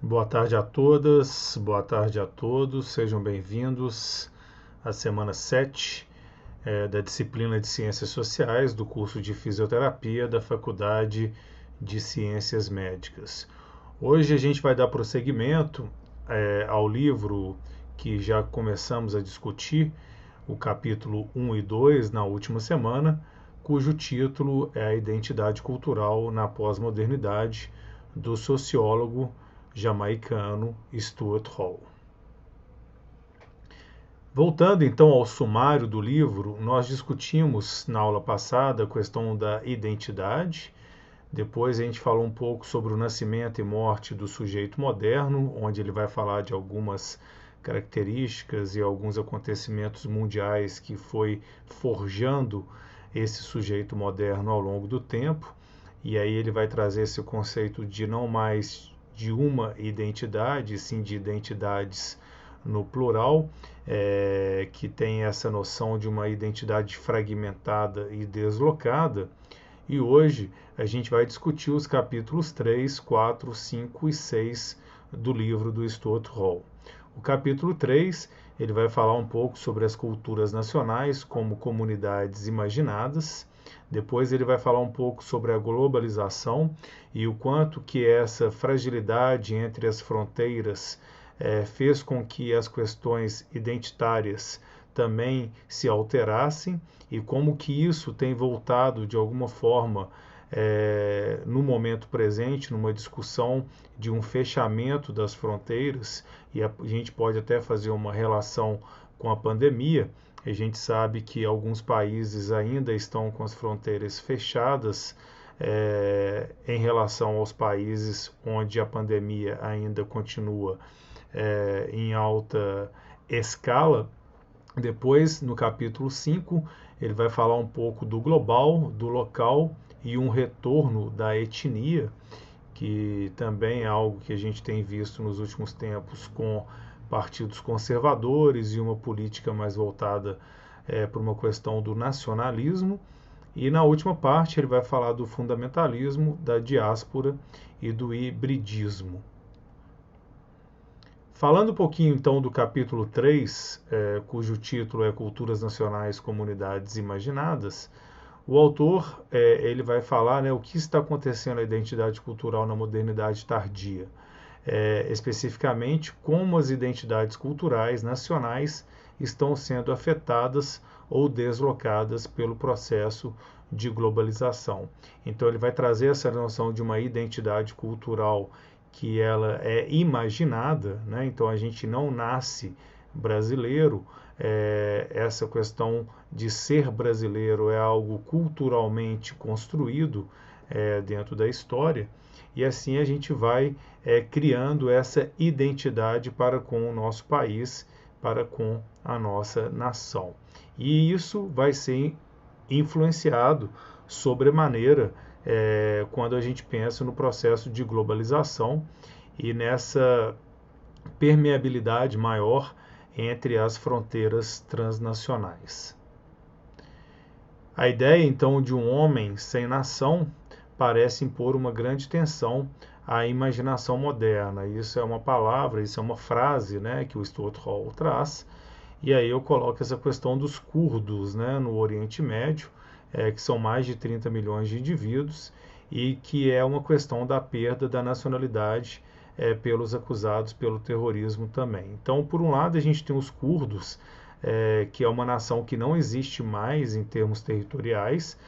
Boa tarde a todas, boa tarde a todos, sejam bem-vindos à semana 7 da disciplina de Ciências Sociais do curso de Fisioterapia da Faculdade de Ciências Médicas. Hoje a gente vai dar prosseguimento ao livro que já começamos a discutir, o capítulo 1 e 2 na última semana, cujo título é A Identidade Cultural na Pós-Modernidade, do sociólogo jamaicano Stuart Hall. Voltando então ao sumário do livro, nós discutimos na aula passada a questão da identidade, depois a gente falou um pouco sobre o nascimento e morte do sujeito moderno, onde ele vai falar de algumas características e alguns acontecimentos mundiais que foi forjando esse sujeito moderno ao longo do tempo, e aí ele vai trazer esse conceito de não mais de uma identidade, sim de identidades no plural, que tem essa noção de uma identidade fragmentada e deslocada. E hoje a gente vai discutir os capítulos 3, 4, 5 e 6 do livro do Stuart Hall. O capítulo 3, ele vai falar um pouco sobre as culturas nacionais como comunidades imaginadas. Depois ele vai falar um pouco sobre a globalização e o quanto que essa fragilidade entre as fronteiras fez com que as questões identitárias também se alterassem e como que isso tem voltado de alguma forma no momento presente, numa discussão de um fechamento das fronteiras, e a gente pode até fazer uma relação com a pandemia. A gente sabe que alguns países ainda estão com as fronteiras fechadas em relação aos países onde a pandemia ainda continua em alta escala. Depois, no capítulo 5, ele vai falar um pouco do global, do local e um retorno da etnia, que também é algo que a gente tem visto nos últimos tempos com partidos conservadores e uma política mais voltada para uma questão do nacionalismo. E na última parte ele vai falar do fundamentalismo, da diáspora e do hibridismo. Falando um pouquinho então do capítulo 3, cujo título é Culturas Nacionais, Comunidades Imaginadas, o autor ele vai falar o que está acontecendo na identidade cultural na modernidade tardia, especificamente como as identidades culturais nacionais estão sendo afetadas ou deslocadas pelo processo de globalização. Então ele vai trazer essa noção de uma identidade cultural que ela é imaginada, Então a gente não nasce brasileiro, essa questão de ser brasileiro é algo culturalmente construído dentro da história, e assim a gente vai criando essa identidade para com o nosso país, para com a nossa nação. E isso vai ser influenciado sobremaneira quando a gente pensa no processo de globalização e nessa permeabilidade maior entre as fronteiras transnacionais. A ideia, então, de um homem sem nação parece impor uma grande tensão à imaginação moderna. Isso é uma palavra, isso é uma frase que o Stuart Hall traz. E aí eu coloco essa questão dos curdos no Oriente Médio, que são mais de 30 milhões de indivíduos, e que é uma questão da perda da nacionalidade pelos acusados pelo terrorismo também. Então, por um lado, a gente tem os curdos, que é uma nação que não existe mais em termos territoriais,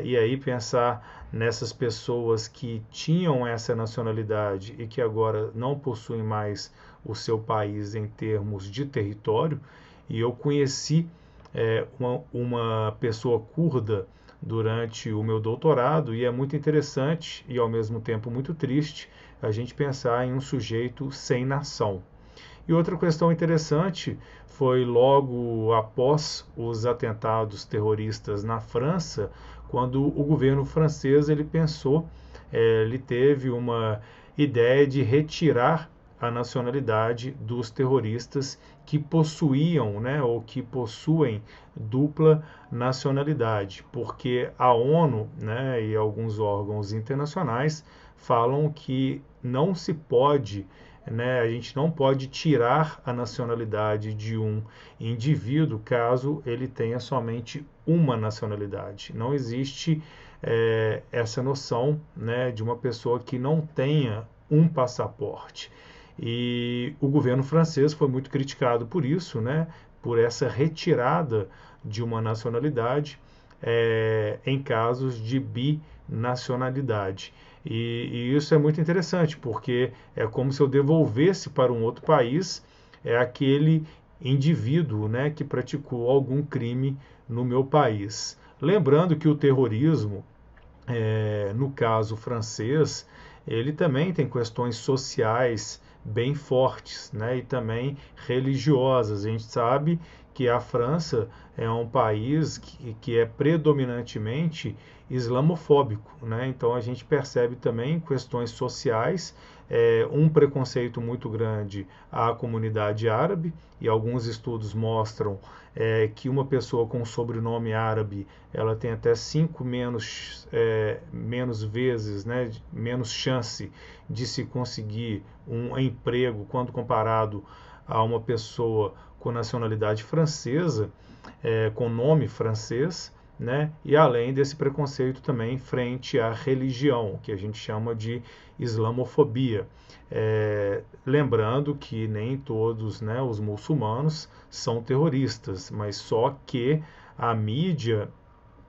e aí pensar nessas pessoas que tinham essa nacionalidade e que agora não possuem mais o seu país em termos de território. E eu conheci uma pessoa curda durante o meu doutorado, e é muito interessante e ao mesmo tempo muito triste a gente pensar em um sujeito sem nação. E outra questão interessante foi logo após os atentados terroristas na França, quando o governo francês ele teve uma ideia de retirar a nacionalidade dos terroristas que possuíam, ou que possuem dupla nacionalidade, porque a ONU, e alguns órgãos internacionais falam que não se pode, né, a gente não pode tirar a nacionalidade de um indivíduo caso ele tenha somente uma nacionalidade. Não existe essa noção, né, de uma pessoa que não tenha um passaporte. E o governo francês foi muito criticado por isso, né, por essa retirada de uma nacionalidade em casos de binacionalidade. E isso é muito interessante, porque é como se eu devolvesse para um outro país aquele indivíduo, né, que praticou algum crime no meu país. Lembrando que o terrorismo, no caso francês, ele também tem questões sociais bem fortes, né, e também religiosas. A gente sabe que a França é um país que é predominantemente islamofóbico, né? Então a gente percebe também questões sociais, um preconceito muito grande à comunidade árabe, e alguns estudos mostram que uma pessoa com sobrenome árabe ela tem até 5 menos vezes, né, menos chance de se conseguir um emprego quando comparado a uma pessoa com nacionalidade francesa, com nome francês, né? E além desse preconceito também frente à religião, que a gente chama de islamofobia. Lembrando que nem todos, né, os muçulmanos são terroristas, mas só que a mídia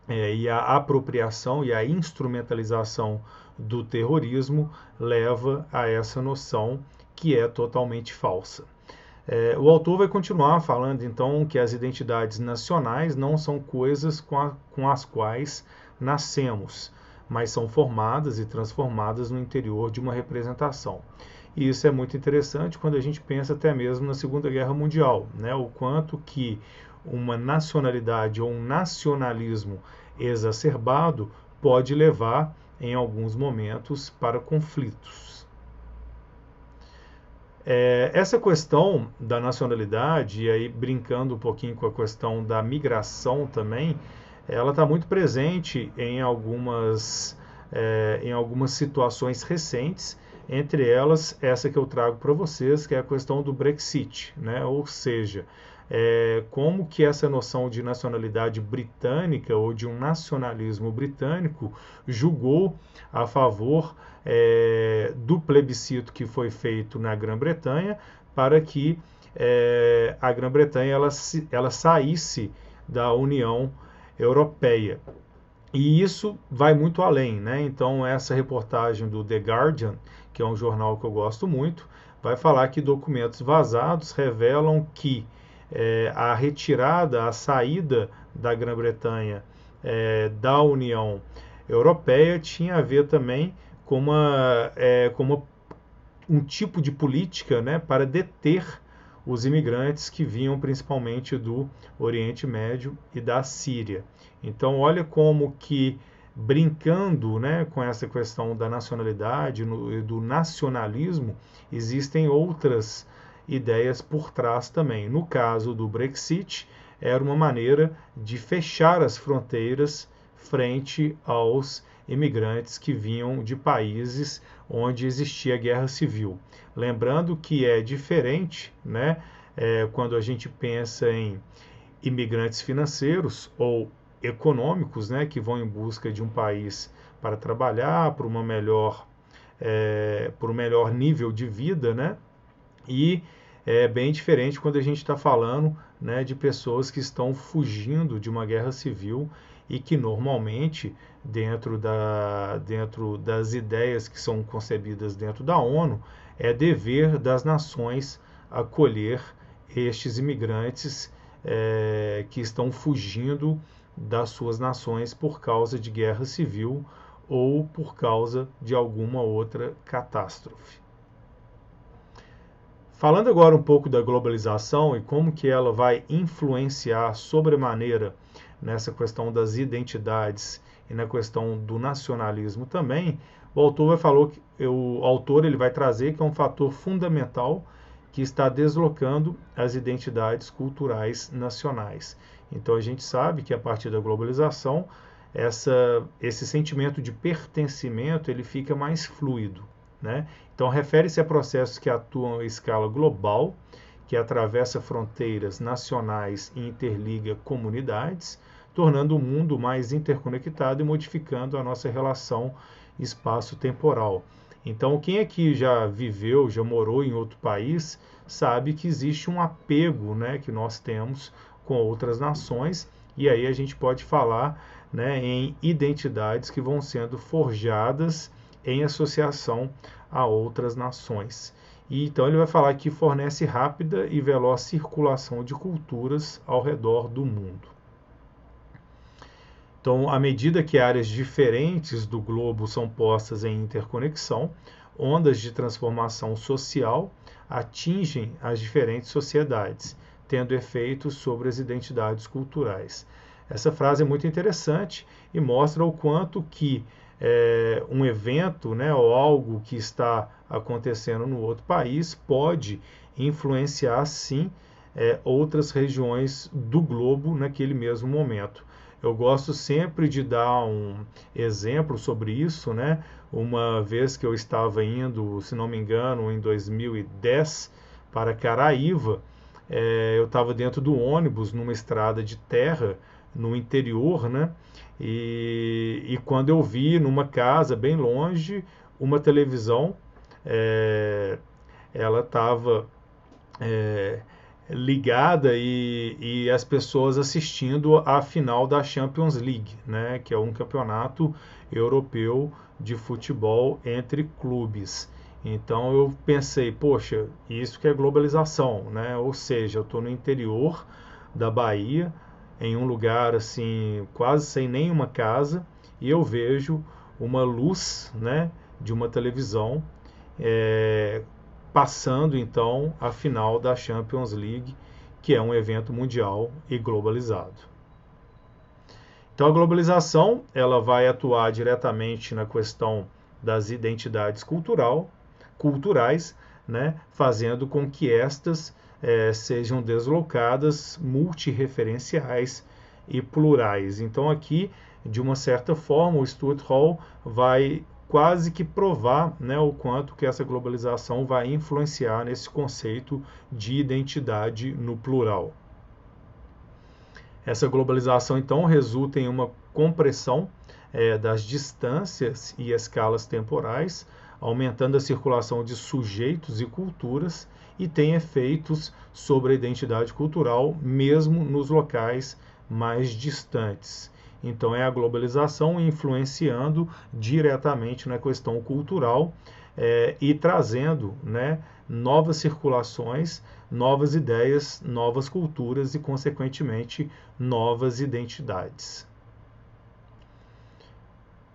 e a apropriação e a instrumentalização do terrorismo leva a essa noção que é totalmente falsa. O autor vai continuar falando, então, que as identidades nacionais não são coisas com as quais nascemos, mas são formadas e transformadas no interior de uma representação. E isso é muito interessante quando a gente pensa até mesmo na Segunda Guerra Mundial, né? O quanto que uma nacionalidade ou um nacionalismo exacerbado pode levar, em alguns momentos, para conflitos. Essa questão da nacionalidade, e aí brincando um pouquinho com a questão da migração também, ela está muito presente em algumas situações recentes, entre elas essa que eu trago para vocês, que é a questão do Brexit, né? Ou seja, como que essa noção de nacionalidade britânica ou de um nacionalismo britânico julgou a favor do plebiscito que foi feito na Grã-Bretanha para que a Grã-Bretanha ela saísse da União Europeia. E isso vai muito além, né? Então essa reportagem do The Guardian, que é um jornal que eu gosto muito, vai falar que documentos vazados revelam que a retirada, a saída da Grã-Bretanha da União Europeia tinha a ver também com um tipo de política, né, para deter os imigrantes que vinham principalmente do Oriente Médio e da Síria. Então, olha como que, brincando, né, com essa questão da nacionalidade e do nacionalismo, existem outras ideias por trás também. No caso do Brexit, era uma maneira de fechar as fronteiras frente aos imigrantes que vinham de países onde existia guerra civil. Lembrando que é diferente, né, quando a gente pensa em imigrantes financeiros ou econômicos, né, que vão em busca de um país para trabalhar, por um melhor nível de vida, né, e é bem diferente quando a gente está falando, né, de pessoas que estão fugindo de uma guerra civil e que normalmente, dentro das ideias que são concebidas dentro da ONU, é dever das nações acolher estes imigrantes que estão fugindo das suas nações por causa de guerra civil ou por causa de alguma outra catástrofe. Falando agora um pouco da globalização e como que ela vai influenciar sobremaneira nessa questão das identidades e na questão do nacionalismo também, o autor ele vai trazer que é um fator fundamental que está deslocando as identidades culturais nacionais. Então a gente sabe que a partir da globalização esse sentimento de pertencimento ele fica mais fluido, né? Então, refere-se a processos que atuam em escala global, que atravessa fronteiras nacionais e interliga comunidades, tornando o mundo mais interconectado e modificando a nossa relação espaço-temporal. Então, quem aqui já viveu, já morou em outro país, sabe que existe um apego, né, que nós temos com outras nações, e aí a gente pode falar, né, em identidades que vão sendo forjadas em associação a outras nações. E então ele vai falar que fornece rápida e veloz circulação de culturas ao redor do mundo. Então, à medida que áreas diferentes do globo são postas em interconexão, ondas de transformação social atingem as diferentes sociedades, tendo efeitos sobre as identidades culturais. Essa frase é muito interessante e mostra o quanto que um evento, né, ou algo que está acontecendo no outro país pode influenciar, sim, outras regiões do globo naquele mesmo momento. Eu gosto sempre de dar um exemplo sobre isso, né? Uma vez que eu estava indo, se não me engano, em 2010 para Caraíva, eu estava dentro do ônibus numa estrada de terra no interior, né? E quando eu vi numa casa bem longe uma televisão, ela estava ligada e as pessoas assistindo à final da Champions League, né, que é um campeonato europeu de futebol entre clubes. Então eu pensei, poxa, isso que é globalização, né? Ou seja, eu estou no interior da Bahia, em um lugar assim, quase sem nenhuma casa, e eu vejo uma luz, né, de uma televisão passando então a final da Champions League, que é um evento mundial e globalizado. Então a globalização ela vai atuar diretamente na questão das identidades culturais, né, fazendo com que estas sejam deslocadas, multirreferenciais e plurais. Então aqui, de uma certa forma, o Stuart Hall vai quase que provar, né, o quanto que essa globalização vai influenciar nesse conceito de identidade no plural. Essa globalização, então, resulta em uma compressão das distâncias e escalas temporais, aumentando a circulação de sujeitos e culturas e tem efeitos sobre a identidade cultural, mesmo nos locais mais distantes. Então, é a globalização influenciando diretamente na questão cultural e trazendo, né, novas circulações, novas ideias, novas culturas e, consequentemente, novas identidades.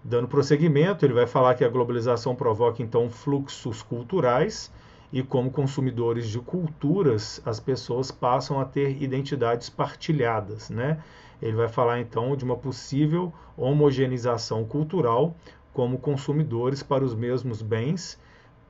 Dando prosseguimento, ele vai falar que a globalização provoca, então, fluxos culturais e, como consumidores de culturas, as pessoas passam a ter identidades partilhadas, né? Ele vai falar, então, de uma possível homogeneização cultural como consumidores para os mesmos bens,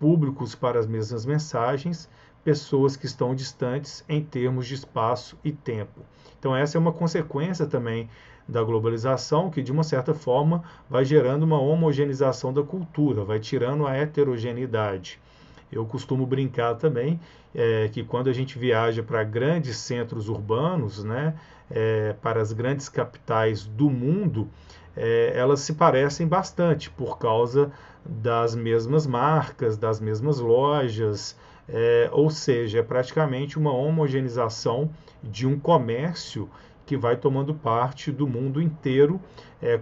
públicos para as mesmas mensagens, pessoas que estão distantes em termos de espaço e tempo. Então, essa é uma consequência também da globalização, que de uma certa forma vai gerando uma homogeneização da cultura, vai tirando a heterogeneidade. Eu costumo brincar também que quando a gente viaja para grandes centros urbanos, né, para as grandes capitais do mundo, elas se parecem bastante por causa das mesmas marcas, das mesmas lojas, ou seja, é praticamente uma homogeneização de um comércio que vai tomando parte do mundo inteiro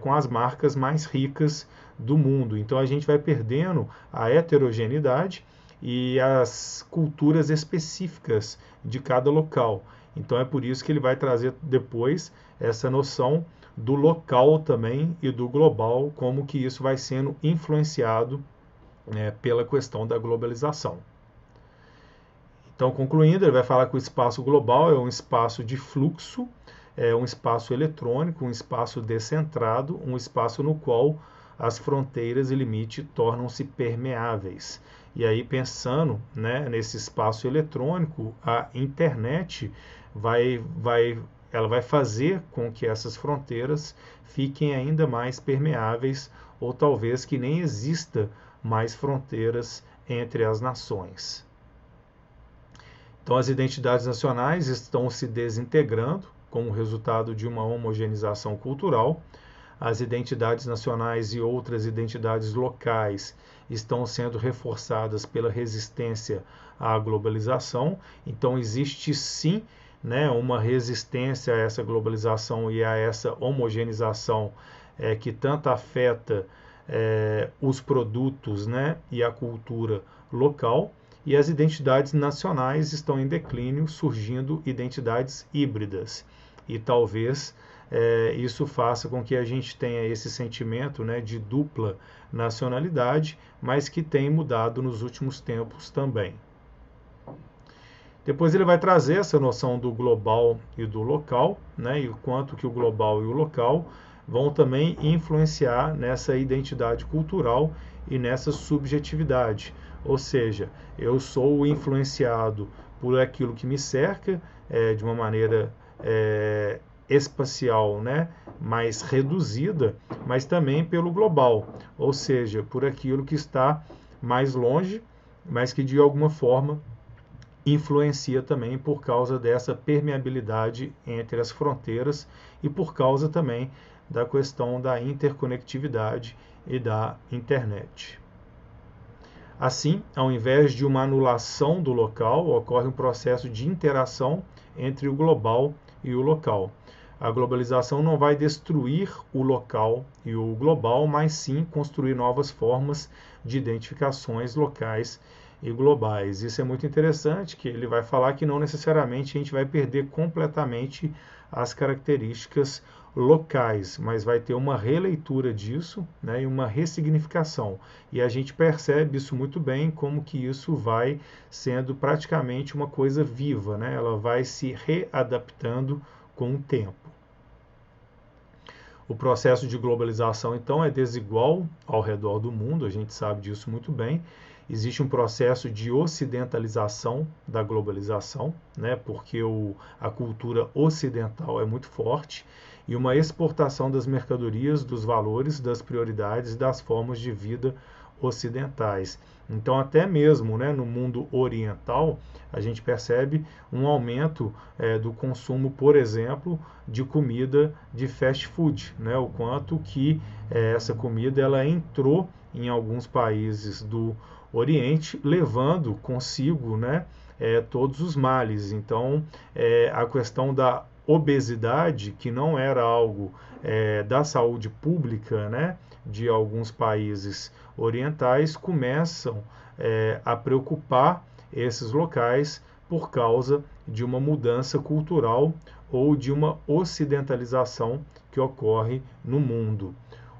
com as marcas mais ricas do mundo. Então a gente vai perdendo a heterogeneidade e as culturas específicas de cada local. Então é por isso que ele vai trazer depois essa noção do local também e do global, como que isso vai sendo influenciado pela questão da globalização. Então, concluindo, ele vai falar que o espaço global é um espaço de fluxo, é um espaço eletrônico, um espaço descentrado, um espaço no qual as fronteiras e limites tornam-se permeáveis. E aí, pensando, né, nesse espaço eletrônico, a internet ela vai fazer com que essas fronteiras fiquem ainda mais permeáveis ou talvez que nem exista mais fronteiras entre as nações. Então, as identidades nacionais estão se desintegrando como resultado de uma homogeneização cultural. As identidades nacionais e outras identidades locais estão sendo reforçadas pela resistência à globalização. Então, existe sim, né, uma resistência a essa globalização e a essa homogeneização que tanto afeta os produtos, né, e a cultura local. E as identidades nacionais estão em declínio, surgindo identidades híbridas. E talvez isso faça com que a gente tenha esse sentimento, né, de dupla nacionalidade, mas que tem mudado nos últimos tempos também. Depois ele vai trazer essa noção do global e do local, né, e o quanto que o global e o local vão também influenciar nessa identidade cultural e nessa subjetividade. Ou seja, eu sou influenciado por aquilo que me cerca de uma maneira espacial, né, mais reduzida, mas também pelo global, ou seja, por aquilo que está mais longe, mas que de alguma forma influencia também por causa dessa permeabilidade entre as fronteiras e por causa também da questão da interconectividade e da internet. Assim, ao invés de uma anulação do local, ocorre um processo de interação entre o global e o local. A globalização não vai destruir o local e o global, mas sim construir novas formas de identificações locais e globais. Isso é muito interessante, que ele vai falar que não necessariamente a gente vai perder completamente as características locais, mas vai ter uma releitura disso, né, e uma ressignificação. E a gente percebe isso muito bem, como que isso vai sendo praticamente uma coisa viva, né? Ela vai se readaptando com o tempo. O processo de globalização, então, é desigual ao redor do mundo, a gente sabe disso muito bem. Existe um processo de ocidentalização da globalização, né, porque a cultura ocidental é muito forte, e uma exportação das mercadorias, dos valores, das prioridades e das formas de vida ocidentais. Então, até mesmo, né, no mundo oriental, a gente percebe um aumento do consumo, por exemplo, de comida de fast food, né, o quanto que essa comida ela entrou em alguns países do Oriente, levando consigo, né, todos os males. Então, a questão da obesidade, que não era algo da saúde pública, né, de alguns países orientais, começam a preocupar esses locais por causa de uma mudança cultural ou de uma ocidentalização que ocorre no mundo.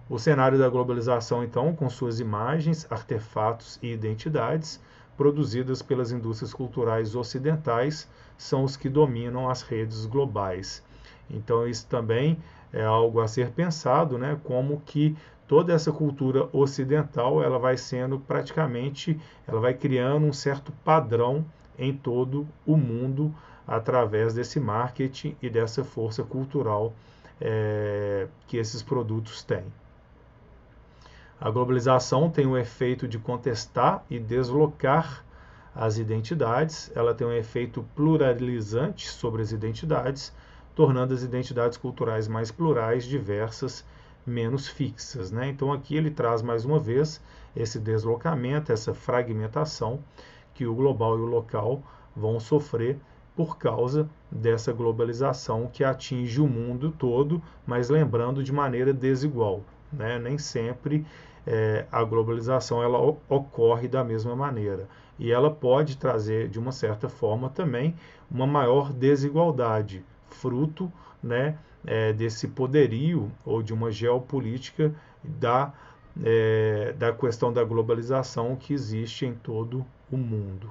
O cenário da globalização, então, com suas imagens, artefatos e identidades produzidas pelas indústrias culturais ocidentais, são os que dominam as redes globais. Então, isso também é algo a ser pensado, né, como que toda essa cultura ocidental ela vai sendo praticamente, ela vai criando um certo padrão em todo o mundo através desse marketing e dessa força cultural que esses produtos têm. A globalização tem o efeito de contestar e deslocar as identidades, ela tem um efeito pluralizante sobre as identidades, tornando as identidades culturais mais plurais, diversas, menos fixas, né? Então aqui ele traz mais uma vez esse deslocamento, essa fragmentação que o global e o local vão sofrer por causa dessa globalização que atinge o mundo todo, mas lembrando de maneira desigual, né? Nem sempre a globalização ela ocorre da mesma maneira. E ela pode trazer, de uma certa forma, também uma maior desigualdade, fruto, né, desse poderio ou de uma geopolítica da questão da globalização que existe em todo o mundo.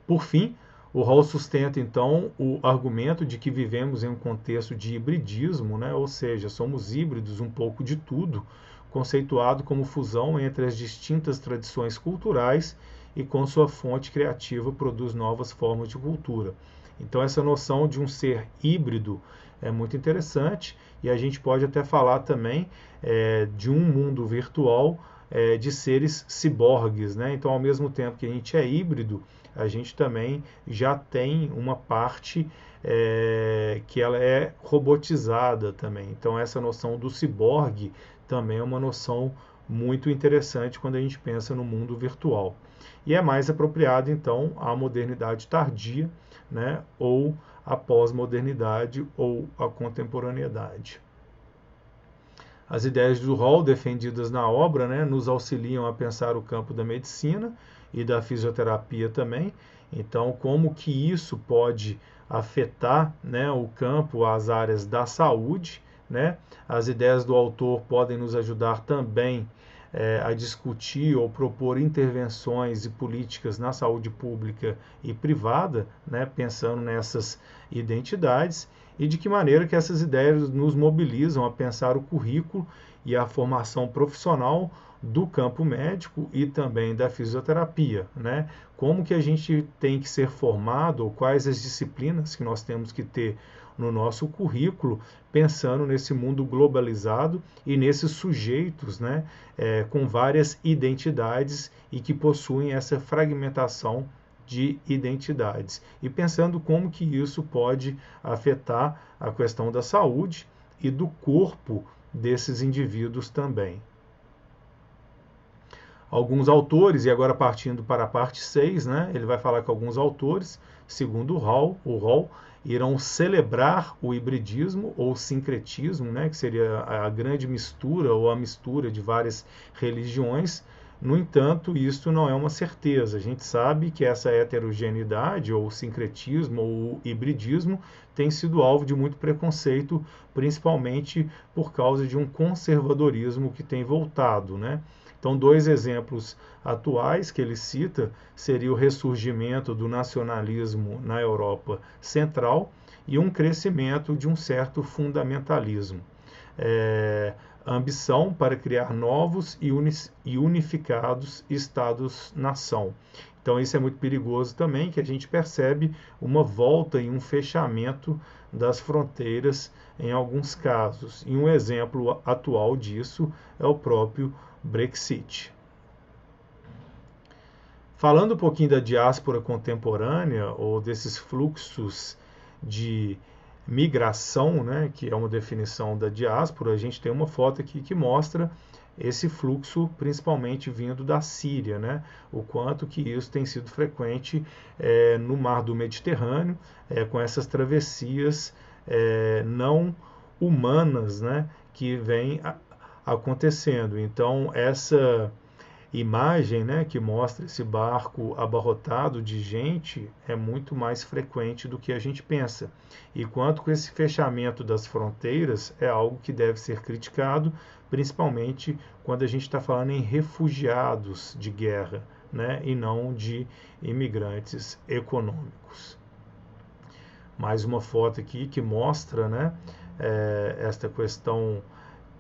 Por fim, o Rawls sustenta, então, o argumento de que vivemos em um contexto de hibridismo, né, ou seja, somos híbridos um pouco de tudo, conceituado como fusão entre as distintas tradições culturais e com sua fonte criativa produz novas formas de cultura. Então essa noção de um ser híbrido é muito interessante e a gente pode até falar também de um mundo virtual de seres ciborgues, né? Então, ao mesmo tempo que a gente é híbrido, a gente também já tem uma parte que ela é robotizada também. Então, essa noção do ciborgue também é uma noção muito interessante quando a gente pensa no mundo virtual. E é mais apropriado, então, à modernidade tardia, né? Ou a pós-modernidade ou a contemporaneidade. As ideias do Hall defendidas na obra, né, nos auxiliam a pensar o campo da medicina e da fisioterapia também. Então, como que isso pode afetar, né, o campo, as áreas da saúde, né? As ideias do autor podem nos ajudar também a discutir ou propor intervenções e políticas na saúde pública e privada, né, pensando nessas identidades, e de que maneira que essas ideias nos mobilizam a pensar o currículo e a formação profissional do campo médico e também da fisioterapia, né? Como que a gente tem que ser formado, ou quais as disciplinas que nós temos que ter no nosso currículo, pensando nesse mundo globalizado e nesses sujeitos, né, com várias identidades e que possuem essa fragmentação de identidades. E pensando como que isso pode afetar a questão da saúde e do corpo desses indivíduos também. Alguns autores, e agora partindo para a parte 6, né, ele vai falar que alguns autores, segundo o Hall, irão celebrar o hibridismo ou sincretismo, né, que seria a grande mistura ou a mistura de várias religiões. No entanto, isso não é uma certeza. A gente sabe que essa heterogeneidade, ou sincretismo, ou hibridismo, tem sido alvo de muito preconceito, principalmente por causa de um conservadorismo que tem voltado, né? Então, dois exemplos atuais que ele cita seria o ressurgimento do nacionalismo na Europa Central e um crescimento de um certo fundamentalismo. A ambição para criar novos e unificados Estados-nação. Então, isso é muito perigoso também, que a gente percebe uma volta e um fechamento das fronteiras em alguns casos. E um exemplo atual disso é o próprio Brexit. Falando um pouquinho da diáspora contemporânea, ou desses fluxos de migração, né, que é uma definição da diáspora, a gente tem uma foto aqui que mostra esse fluxo principalmente vindo da Síria, né, o quanto que isso tem sido frequente no mar do Mediterrâneo, com essas travessias não humanas, né, que vêm acontecendo. Então, essa imagem, né, que mostra esse barco abarrotado de gente é muito mais frequente do que a gente pensa. E quanto com esse fechamento das fronteiras é algo que deve ser criticado, principalmente quando a gente está falando em refugiados de guerra, né, e não de imigrantes econômicos. Mais uma foto aqui que mostra, né, esta questão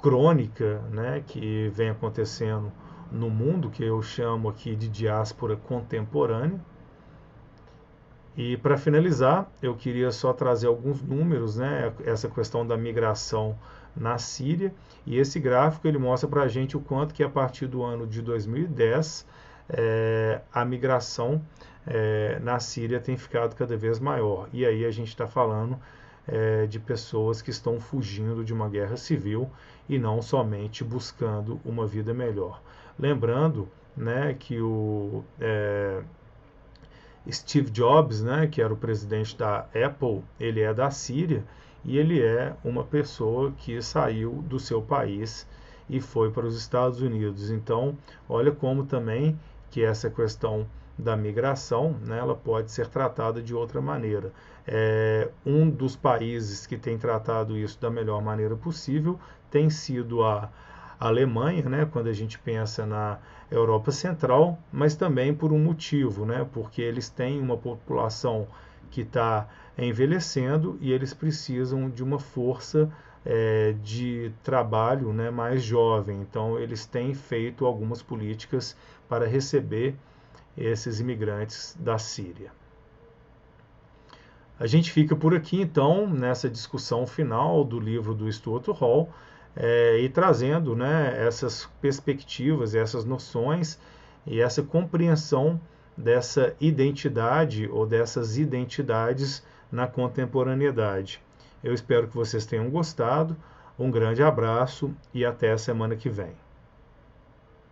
crônica, né, que vem acontecendo no mundo, que eu chamo aqui de diáspora contemporânea. E para finalizar, eu queria só trazer alguns números, né, essa questão da migração na Síria, e esse gráfico ele mostra para a gente o quanto que a partir do ano de 2010 a migração na Síria tem ficado cada vez maior. E aí a gente está falando de pessoas que estão fugindo de uma guerra civil e não somente buscando uma vida melhor. Lembrando, né, que o Steve Jobs, né, que era o presidente da Apple, ele é da Síria e ele é uma pessoa que saiu do seu país e foi para os Estados Unidos. Então, olha como também que essa questão da migração, né, ela pode ser tratada de outra maneira. Um dos países que tem tratado isso da melhor maneira possível tem sido a Alemanha, né, quando a gente pensa na Europa Central, mas também por um motivo, né, porque eles têm uma população que está envelhecendo e eles precisam de uma força de trabalho, né, mais jovem. Então, eles têm feito algumas políticas para receber esses imigrantes da Síria. A gente fica por aqui, então, nessa discussão final do livro do Stuart Hall. e trazendo, né, essas perspectivas, essas noções e essa compreensão dessa identidade ou dessas identidades na contemporaneidade. Eu espero que vocês tenham gostado. Um grande abraço e até a semana que vem.